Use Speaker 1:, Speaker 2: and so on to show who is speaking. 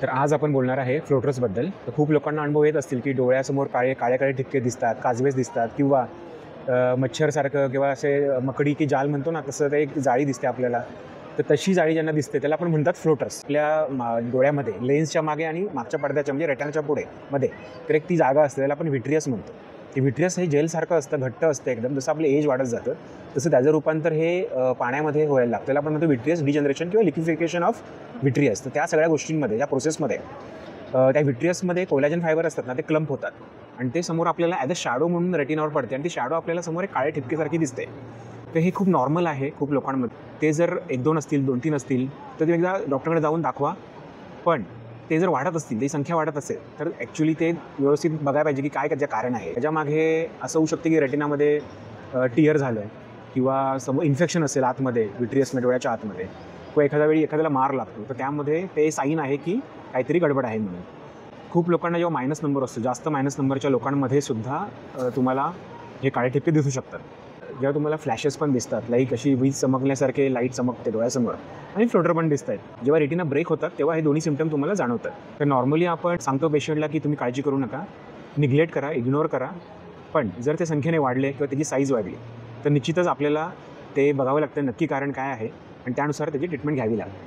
Speaker 1: तर आज आपण बोलणार आहे फ्लोटर्सबद्दल. तर खूप लोकांना अनुभव येत असतील की डोळ्यासमोर काळे-काळे ठिपके दिसतात, काजवेस दिसतात किंवा मच्छरसारखं किंवा असे मकडी की जाल म्हणतो ना, तसं ते एक जाळी दिसते आपल्याला. तर तशी जाळी ज्यांना दिसते त्याला आपण म्हणतात फ्लोटर्स. आपल्या डोळ्यामध्ये लेन्सच्या मागे आणि मागच्या पडद्याच्या म्हणजे रेटिनाच्या पुढे मध्ये तर एक ती जागा असते, त्याला आपण व्हिट्रियस म्हणतो. ते व्हिट्रियस हे जेलसारखं असतं, घट्ट असतं एकदम. जसं आपलं एज वाढत जातं तसं त्याचं रूपांतर हे पाण्यामध्ये व्हायला लागतं. त्याला आपण म्हणतो व्हिट्रियस डिजनरेशन किंवा लिक्विफिकेशन ऑफ व्हिट्रियस. तर त्या सगळ्या गोष्टींमध्ये, या प्रोसेसमध्ये त्या व्हिट्रियसमध्ये कोलॅजन फायबर असतात ना, ते क्लम्प होतात आणि ते समोर आपल्याला ॲज अ शॅडो म्हणून रेटिनावर पडते आणि ती शॅडो आपल्याला समोर एक काळे ठिपकेसारखी दिसते. तर हे खूप नॉर्मल आहे खूप लोकांमध्ये. ते जर 1-2 असतील, 2-3 असतील तर तुम्ही एकदा डॉक्टरकडे जाऊन दाखवा. पण ते जर वाढत असतील, ती संख्या वाढत असेल तर ॲक्च्युली ते व्यवस्थित बघायला पाहिजे की काय त्याचं कारण आहे. त्याच्यामागे असं होऊ शकते की रेटिनामध्ये टियर झालं आहे किंवा समोर इन्फेक्शन असेल आतमध्ये, व्हिट्रियसमध्ये डोळ्याच्या आतमध्ये, किंवा एखाद्या वेळी एखाद्याला मार लागतो, तर त्यामध्ये ते साईन आहे की काहीतरी गडबड आहे म्हणून. खूप लोकांना जेव्हा मायनस नंबर असतो, जास्त मायनस नंबरच्या लोकांमध्ये सुद्धा तुम्हाला हे काळे ठिपके दिसू शकतात. जेव्हा तुम्हाला फ्लॅशेस पण दिसतात, लाईक अशी वीज चमकल्यासारखे लाईट चमकते डोळ्यासमोर आणि फ्लोटर पण दिसत आहेत. जेव्हा रेटिना ब्रेक होतात तेव्हा हे दोन्ही सिम्पटम तुम्हाला जाणवतात. तर नॉर्मली आपण सांगतो पेशंटला की तुम्ही काळजी करू नका, निग्लेक्ट करा, इग्नोर करा. पण जर ते संख्येने वाढले किंवा त्याची साईज वाढली तर निश्चितच आपल्याला ते बघावं लागतं नक्की कारण काय आहे आणि त्यानुसार त्याची ट्रीटमेंट घ्यावी लागते.